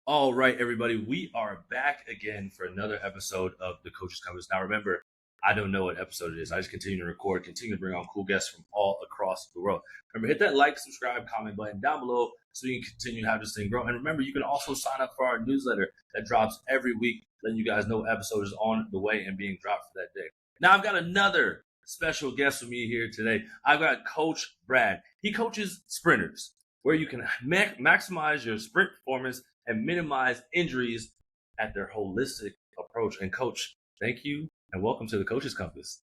All right, everybody, we are back again for another episode of the Coaches Compass. Now, remember, I don't know what episode it is. I just continue to record, continue to bring on cool guests from all across the world. Remember, hit that like, subscribe, comment button down below so you can continue to have this thing grow. And remember, you can also sign up for our newsletter that drops every week, letting you guys know episode is on the way and being dropped for that day. Now, I've got another special guest with me here today. I've got Coach Brad. He coaches sprinters, where you can maximize your sprint performance and minimize injuries at their holistic approach. And Coach, thank you and welcome to the Coaches Compass.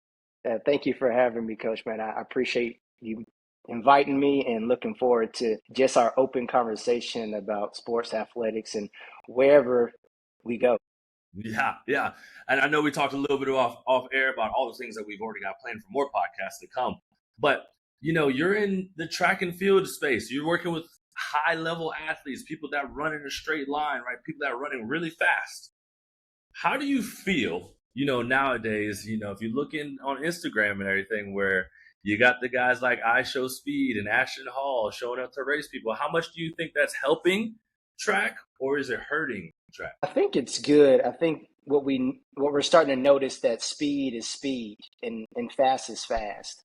Thank you for having me, Coach, man. I appreciate you inviting me and looking forward to just our open conversation about sports athletics and wherever we go. Yeah. And I know we talked a little bit off air about all the things that we've already got planned for more podcasts to come. But, you're in the track and field space. You're working with high level athletes, people that run in a straight line, right? People that are running really fast. How do you feel, nowadays, if you look in on Instagram and everything where you got the guys like I Show Speed and Ashton Hall showing up to race people, how much do you think that's helping track or is it hurting track? I think it's good. I think what we're starting to notice that speed is speed and fast is fast.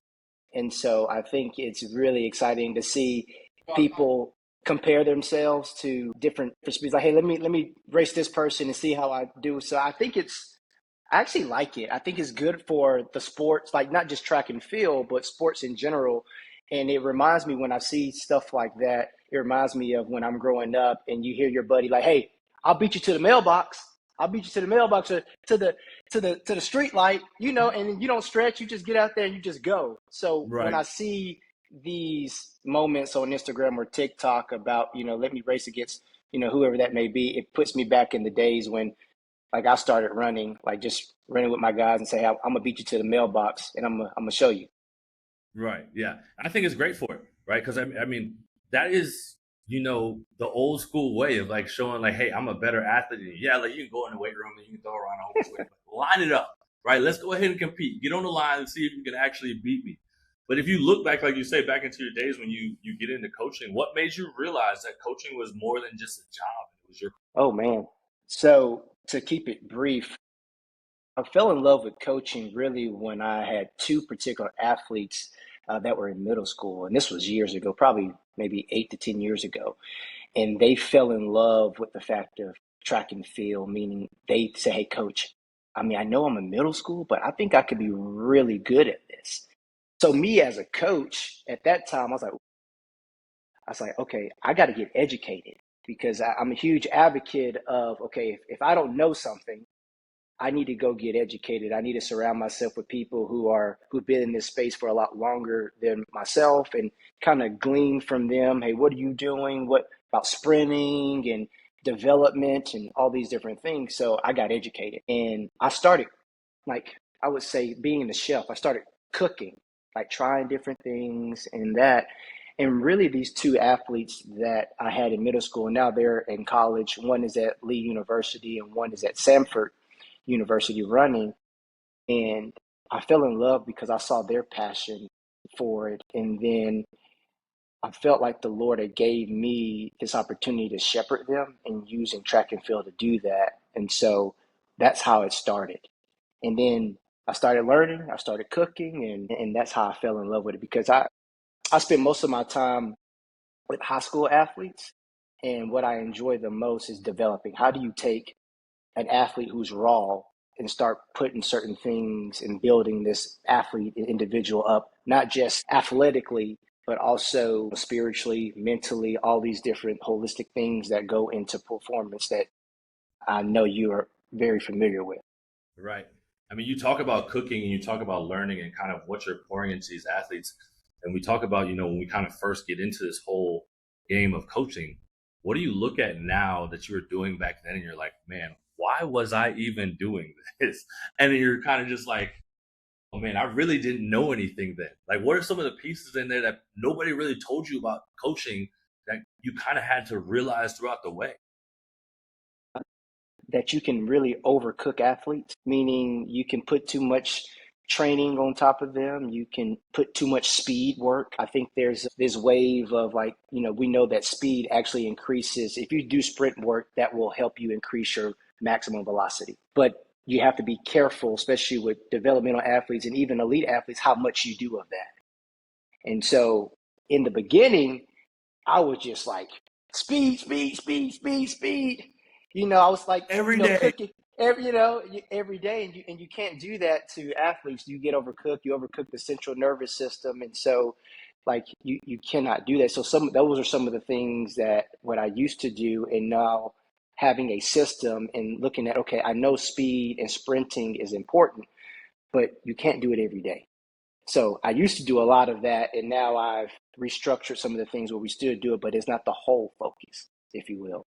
And so I think it's really exciting to see people compare themselves to different speeds. Like, hey, let me race this person and see how I do. So I actually like it. I think it's good for the sports, like not just track and field, but sports in general. And it reminds me when I see stuff like that, it reminds me of when I'm growing up and you hear your buddy like, hey, I'll beat you to the mailbox. I'll beat you to the mailbox or to the street light, and you don't stretch, you just get out there and you just go. So when Right. I see these moments on Instagram or TikTok about, let me race against, whoever that may be, it puts me back in the days when like I started running, like just running with my guys and say, I'm gonna beat you to the mailbox and I'm gonna show you. Right. Yeah. I think it's great for it, right? Because I mean, that is, the old school way of like showing like, hey, I'm a better athlete than you. Yeah, like you can go in the weight room and you can throw around a whole bunch of weight, but line it up, right? Let's go ahead and compete. Get on the line and see if you can actually beat me. But if you look back, like you say, back into your days when you get into coaching, what made you realize that coaching was more than just a job? It was your Oh man. So to keep it brief, I fell in love with coaching really when I had two particular athletes that were in middle school. And this was years ago, probably maybe 8 to 10 years ago. And they fell in love with the fact of track and field, meaning they say, hey, coach, I mean, I know I'm in middle school, but I think I could be really good at this. So me as a coach at that time, I was like, okay, I got to get educated because I'm a huge advocate of, okay, if I don't know something, I need to go get educated. I need to surround myself with people who've been in this space for a lot longer than myself and kind of glean from them. Hey, what are you doing? What about sprinting and development and all these different things? So I got educated and I started, like I would say, being the chef. I started cooking, like trying different things and that. And really, these two athletes that I had in middle school, now they're in college. One is at Lee University and one is at Samford University running. And I fell in love because I saw their passion for it. And then I felt like the Lord had gave me this opportunity to shepherd them and using track and field to do that. And so that's how it started. And then I started learning, I started cooking, and that's how I fell in love with it because I spent most of my time with high school athletes. And what I enjoy the most is developing. How do you take an athlete who's raw and start putting certain things and building this athlete and individual up, not just athletically, but also spiritually, mentally, all these different holistic things that go into performance that I know you are very familiar with. right. I mean, you talk about cooking and you talk about learning and kind of what you're pouring into these athletes. And we talk about, when we kind of first get into this whole game of coaching, what do you look at now that you were doing back then? And you're like, man, why was I even doing this? And then you're kind of just like, oh man, I really didn't know anything then. Like, what are some of the pieces in there that nobody really told you about coaching that you kind of had to realize throughout the way? That you can really overcook athletes, meaning you can put too much training on top of them. You can put too much speed work. I think there's this wave of like, we know that speed actually increases. If you do sprint work, that will help you increase your maximum velocity. But you have to be careful, especially with developmental athletes and even elite athletes, how much you do of that. And so in the beginning, I was just like speed, speed, speed, speed, speed. I was like, Every day. cooking every day, and you can't do that to athletes. You get overcooked. You overcook the central nervous system, and so like you cannot do that. So those are some of the things that what I used to do, and now having a system and looking at, okay, I know speed and sprinting is important, but you can't do it every day. So I used to do a lot of that, and now I've restructured some of the things where we still do it, but it's not the whole focus, if you will.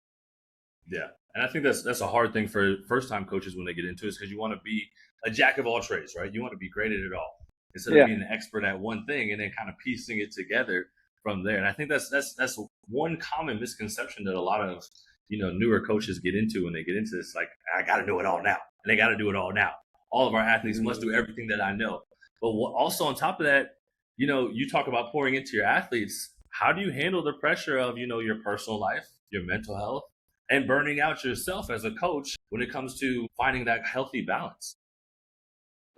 Yeah. And I think that's a hard thing for first time coaches when they get into it, because you want to be a jack of all trades, right? You want to be great at it all instead of Yeah. being an expert at one thing and then kind of piecing it together from there. And I think that's one common misconception that a lot of newer coaches get into when they get into this. Like, I got to do it all now, and they got to do it all now. All of our athletes must do everything that I know. But also on top of that, you talk about pouring into your athletes. How do you handle the pressure of your personal life, your mental health, and burning out yourself as a coach when it comes to finding that healthy balance?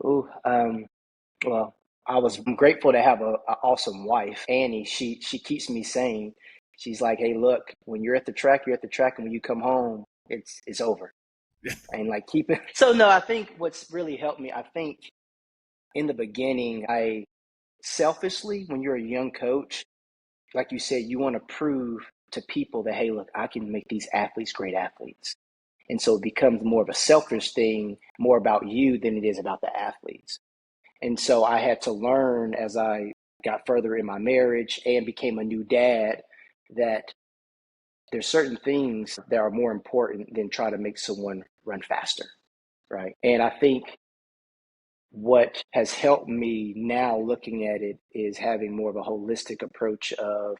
Ooh, well, I'm grateful to have a awesome wife, Annie. She keeps me sane. She's like, hey, look, when you're at the track, you're at the track, and when you come home, it's over. And like keep it. So no, I think what's really helped me, I think in the beginning, I selfishly, when you're a young coach, like you said, you want to prove to people that, hey, look, I can make these athletes great athletes. And so it becomes more of a selfish thing, more about you than it is about the athletes. And so I had to learn as I got further in my marriage and became a new dad that there's certain things that are more important than trying to make someone run faster, right? And I think what has helped me now looking at it is having more of a holistic approach of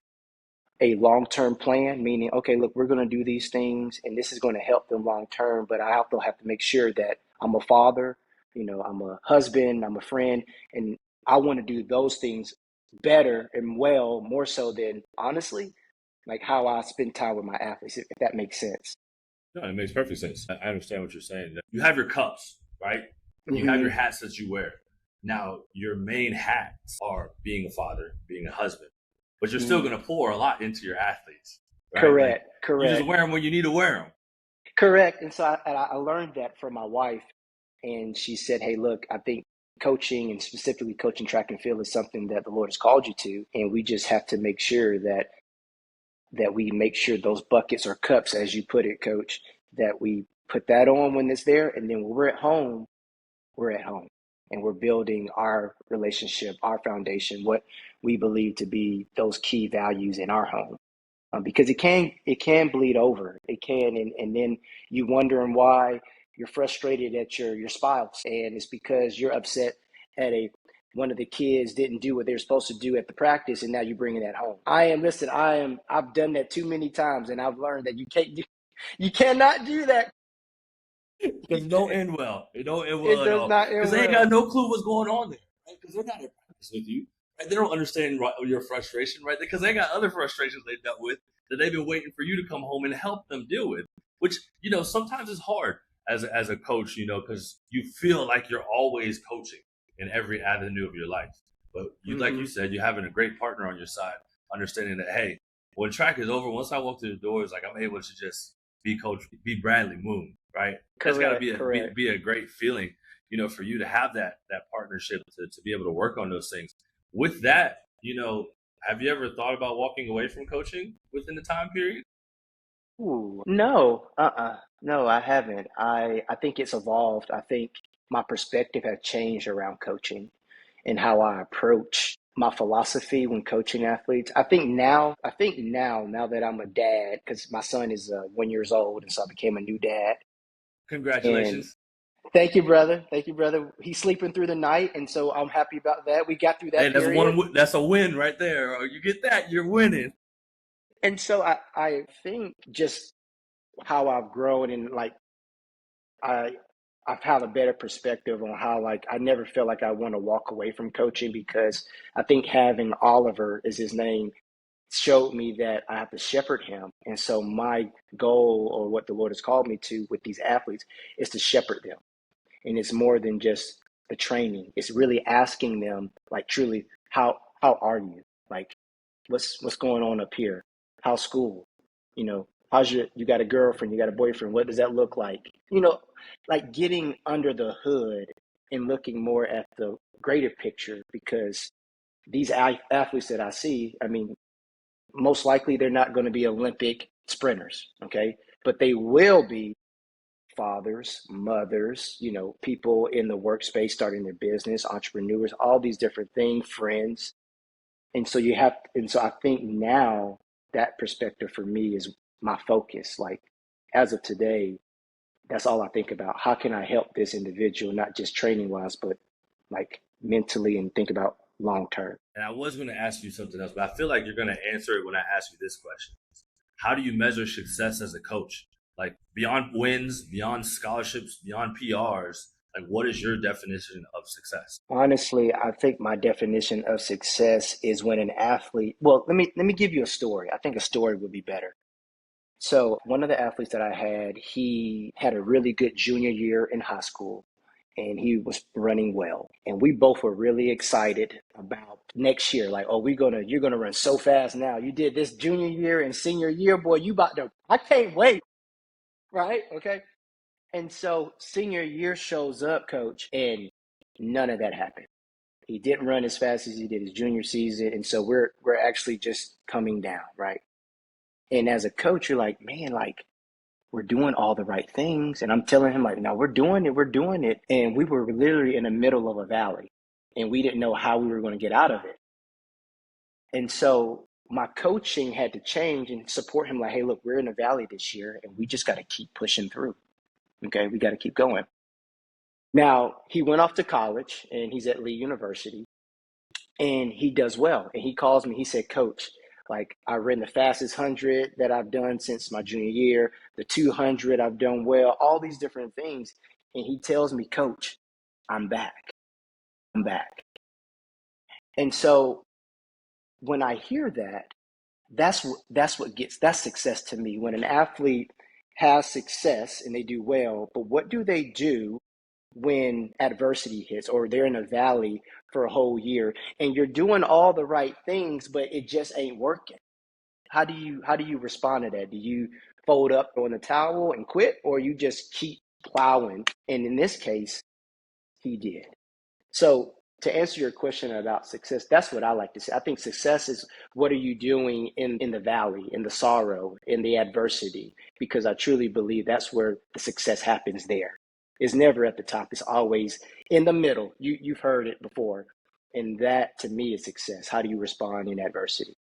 a long-term plan, meaning, okay, look, we're going to do these things and this is going to help them long term, but I also have to make sure that I'm a father, I'm a husband, I'm a friend, and I want to do those things better and well, more so than honestly, like how I spend time with my athletes, if that makes sense. No, it makes perfect sense. I understand what you're saying. You have your cups, right? You have your Mm-hmm. hats that you wear. Now, your main hats are being a father, being a husband, but you're still Mm-hmm. going to pour a lot into your athletes, right? Like, Correct, you just correct, wear them when you need to wear them. correct. And so I learned that from my wife, and she said, hey, look, I think coaching and specifically coaching track and field is something that the Lord has called you to. And we just have to make sure that we make sure those buckets or cups, as you put it, coach, that we put that on when it's there. And then when we're at home, we're at home and we're building our relationship, our foundation, what we believe to be those key values in our home. Because it can bleed over. It can, and then you wondering why you're frustrated at your spouse, and it's because you're upset at a one of the kids didn't do what they're supposed to do at the practice, and now you're bringing that home. I've done that too many times, and I've learned that you cannot do that. Because it don't end well. It don't end It well at does all. not Because end they ain't got well. no clue what's going on there, right? Because they're not in practice with you. Right? They don't understand your frustration, right? Because they got other frustrations they dealt with that they've been waiting for you to come home and help them deal with. Which sometimes it's hard as a coach, because you feel like you're always coaching in every avenue of your life. But like you Hmm. said, you're having a great partner on your side, understanding that, hey, when track is over, once I walk through the doors, like, I'm able to just be Coach, be Bradley Moon, right? That's got to Correct, correct. be a great feeling, for you to have that partnership to be able to work on those things. With that, have you ever thought about walking away from coaching within the time period? Ooh, no, no, I haven't. I think it's evolved. I think my perspective has changed around coaching and how I approach my philosophy when coaching athletes. Now that I'm a dad, because my son is 1 years old, and so I became a new dad. And Congratulations. thank you, brother. Thank you, brother. He's sleeping through the night, and so I'm happy about that. We got through Hey, that period, that's a win right there. You get that, you're winning. and so I think just how I've grown and like I've had a better perspective on how, like, I never feel like I want to walk away from coaching, because I think having Oliver, is his name, showed me that I have to shepherd him. And so my goal, or what the Lord has called me to with these athletes, is to shepherd them. And it's more than just the training. It's really asking them, like, truly, how are you? Like, what's going on up here? How's school? How's you got a girlfriend, you got a boyfriend, what does that look like? Like getting under the hood and looking more at the greater picture, because these athletes that I see, I mean, most likely they're not going to be Olympic sprinters, okay? But they will be fathers, mothers, people in the workspace starting their business, entrepreneurs, all these different things, friends. And so I think now that perspective for me is my focus. Like, as of today, that's all I think about. How can I help this individual, not just training wise, but like mentally, and think about long term? And I was going to ask you something else, but I feel like you're going to answer it when I ask you this question. How do you measure success as a coach? Like beyond wins, beyond scholarships, beyond PRs, like what is your definition of success? Honestly, I think my definition of success is when an athlete, well, let me give you a story. I think a story would be better. So one of the athletes that I had, he had a really good junior year in high school, and he was running well. And we both were really excited about next year. Like, oh, you're gonna run so fast now. You did this junior year and senior year, boy, you about to, I can't wait. Right? Okay. And so senior year shows up, coach, and none of that happened. He didn't run as fast as he did his junior season. And so we're actually just coming down, right? And as a coach, you're like, man, like, we're doing all the right things. And I'm telling him, like, no, we're doing it, we're doing it. And we were literally in the middle of a valley, and we didn't know how we were going to get out of it. And so my coaching had to change and support him, like, hey, look, we're in a valley this year, and we just got to keep pushing through. Okay, we got to keep going. Now, he went off to college, and he's at Lee University, and he does well. And he calls me, he said, coach, like, I ran the fastest 100 that I've done since my junior year, the 200 I've done well, all these different things. And he tells me, coach, I'm back. I'm back. And so when I hear that, that's success to me. When an athlete has success and they do well, but what do they do when adversity hits, or they're in a valley for a whole year and you're doing all the right things, but it just ain't working? How do you respond to that? Do you fold up, throw in the towel and quit, or you just keep plowing? And in this case, he did. So to answer your question about success, that's what I like to say. I think success is, what are you doing in the valley, in the sorrow, in the adversity? Because I truly believe that's where the success happens there. It's never at the top. It's always in the middle. You've heard it before. And that to me is success. How do you respond in adversity?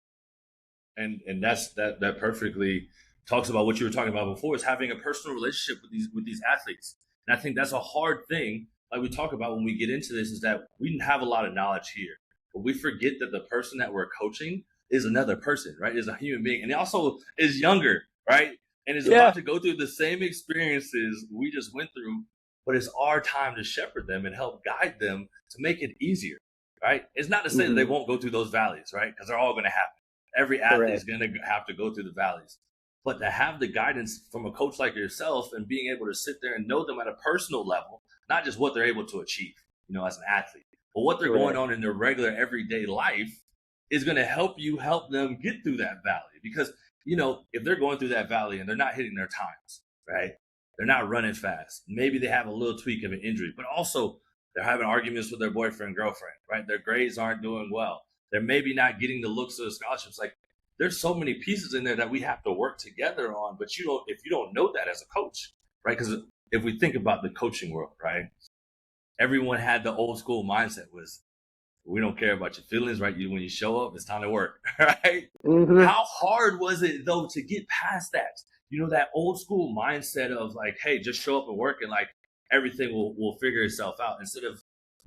And that perfectly talks about what you were talking about before, is having a personal relationship with these athletes. And I think that's a hard thing, like we talk about when we get into this, is that we didn't have a lot of knowledge here, but we forget that the person that we're coaching is another person, right? Is a human being, and also is younger, right? And is about Yeah, to go through the same experiences we just went through, but it's our time to shepherd them and help guide them to make it easier, right? It's not to say that they hmm, won't go through those valleys, right? Because they're all going to happen. Every athlete is correct. going to have to go through the valleys. But to have the guidance from a coach like yourself and being able to sit there and know them at a personal level, not just what they're able to achieve, as an athlete, but what they're going Correct. on in their regular everyday life, is going to help them get through that valley. Because, if they're going through that valley and they're not hitting their times, right? They're not running fast. Maybe they have a little tweak of an injury, but also they're having arguments with their boyfriend, girlfriend, right? Their grades aren't doing well. They're maybe not getting the looks of the scholarships. Like, there's so many pieces in there that we have to work together on. But if you don't know that as a coach, right? Because if we think about the coaching world, right? Everyone had the old school mindset was, we don't care about your feelings, right? When you show up, it's time to work, right? Hmm. How hard was it though to get past that? That old school mindset of like, hey, just show up and work, and like everything will figure itself out.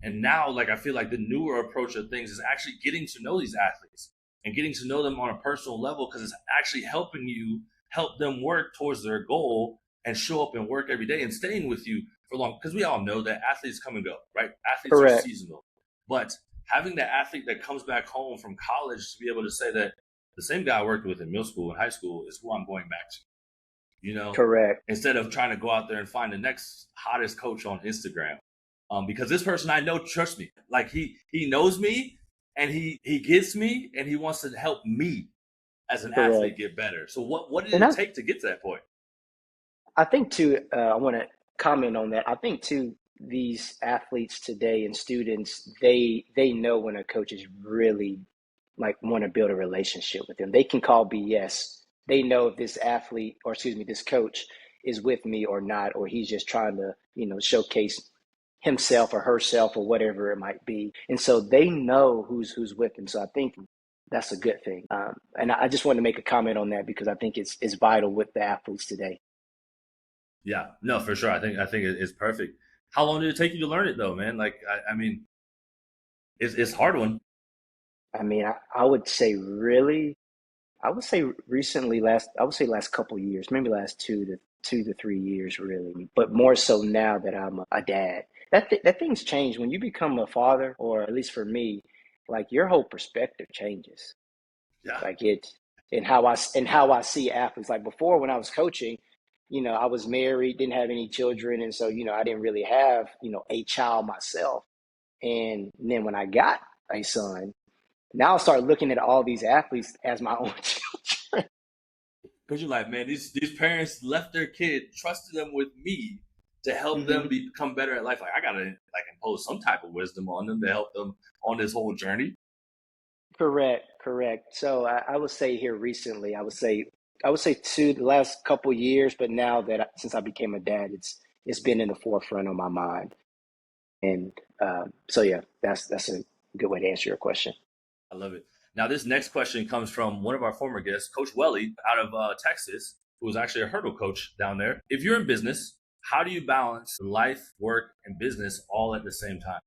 And now, like, I feel like the newer approach of things is actually getting to know these athletes and getting to know them on a personal level, because it's actually helping you help them work towards their goal and show up and work every day and staying with you for long, because we all know that athletes come and go, right? Athletes are Correct. seasonal. But having the athlete that comes back home from college to be able to say that the same guy I worked with in middle school and high school is who I'm going back to, you know, Correct. instead of trying to go out there and find the next hottest coach on Instagram. Because this person I know trusts me. Like he knows me and he gets me and he wants to help me as an athlete Correct. get better. So what did And it take to get to that point? I think too, I want to comment on that. I think too, these athletes today and students, they know when a coach is really like want to build a relationship with them. They can call BS. They know if this athlete, or excuse me, this coach is with me or not, or he's just trying to, showcase himself or herself or whatever it might be. And so they know who's with them. So I think that's a good thing. And I just want to make a comment on that because I think it's vital with the athletes today. Yeah, no, for sure. I think it's perfect. How long did it take you to learn it though, man? Like I mean, it's a hard one. I mean, I would say really, I would say recently, I would say last couple of years, maybe last 2 to 3 years, really, but more so now that I'm a dad. That things change when you become a father, or at least for me, like your whole perspective changes. Yeah, Like it, and how I see athletes. Like before, when I was coaching, I was married, didn't have any children, and so I didn't really have a child myself. And then when I got a son, now I start looking at all these athletes as my own children. because you're like, man, these parents left their kid, trusted them with me to help them Hmm. become better at life. Like I gotta like impose some type of wisdom on them to help them on this whole journey. Correct, correct. So I would say here recently, I would say the last couple years, but now that since I became a dad, it's been in the forefront of my mind. And so yeah, that's a good way to answer your question. I love it. Now, this next question comes from one of our former guests, Coach Welly, out of Texas, who was actually a hurdle coach down there. If you're in business, how do you balance life, work, and business all at the same time?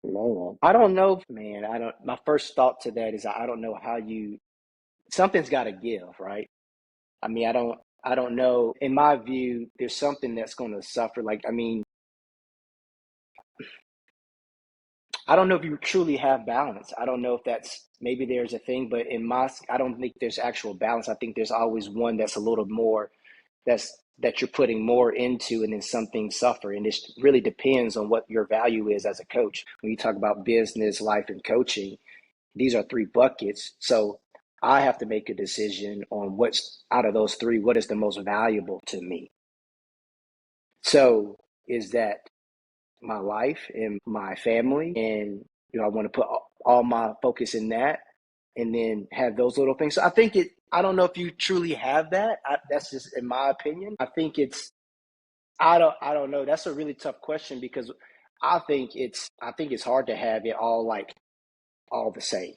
Man, I don't know, man. I don't. My first thought to that is I don't know how you. Something's got to give, right? I mean, I don't know. In my view, there's something that's going to suffer. Like, I mean, I don't know if you truly have balance. I don't know if that's maybe there's a thing, but I don't think there's actual balance. I think there's always one that's a little more that you're putting more into, and then some things suffer. And it really depends on what your value is as a coach. When you talk about business, life, and coaching, these are three buckets. So I have to make a decision on what's out of those three, what is the most valuable to me. So is that my life and my family? And, I want to put all my focus in that and then have those little things. So I don't know if you truly have that. That's just in my opinion. I don't know. That's a really tough question because I think it's hard to have it all like all the same.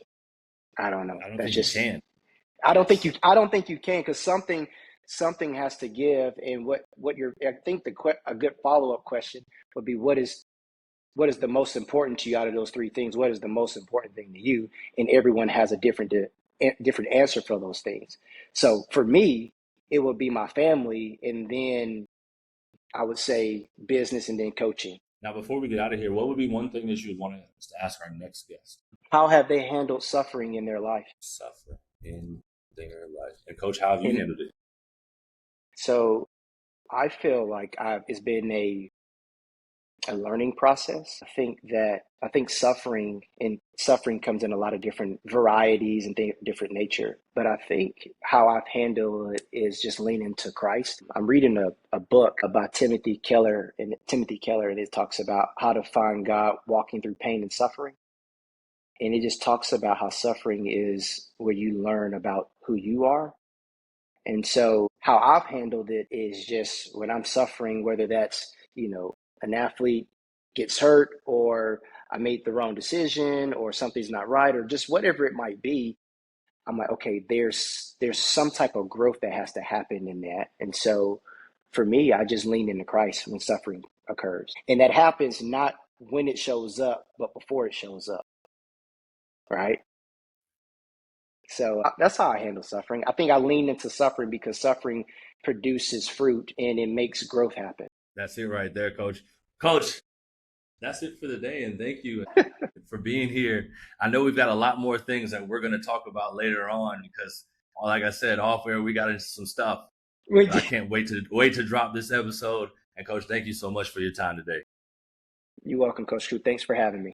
I don't know. I don't That's think you just can. I don't think you can because something has to give. And what you're I think a good follow-up question would be what is the most important to you out of those three things? What is the most important thing to you? And everyone has a different answer for those things. So for me, it would be my family, and then I would say business, and then coaching. Now, before we get out of here, what would be one thing that you would want us to ask our next guest? How have they handled suffering in their life? Suffer in their life. And, Coach, how have you And handled it? so I feel like it's been a learning process. I think suffering comes in a lot of different varieties and different nature. But I think how I've handled it is just lean into Christ. I'm reading a book about Timothy Keller, and it talks about how to find God walking through pain and suffering. And it just talks about how suffering is where you learn about who you are. And so how I've handled it is just when I'm suffering, whether that's, an athlete gets hurt, or I made the wrong decision, or something's not right, or just whatever it might be, I'm like, okay, there's some type of growth that has to happen in that. And so for me, I just lean into Christ when suffering occurs. And that happens not when it shows up, but before it shows up, right? So that's how I handle suffering. I think I lean into suffering because suffering produces fruit and it makes growth happen. That's it right there, Coach. Coach, that's it for the day, and thank you for being here. I know we've got a lot more things that we're going to talk about later on because, like I said, off air we got into some stuff. But I can't wait to drop this episode. And Coach, thank you so much for your time today. You're welcome, Coach Crew. Thanks for having me.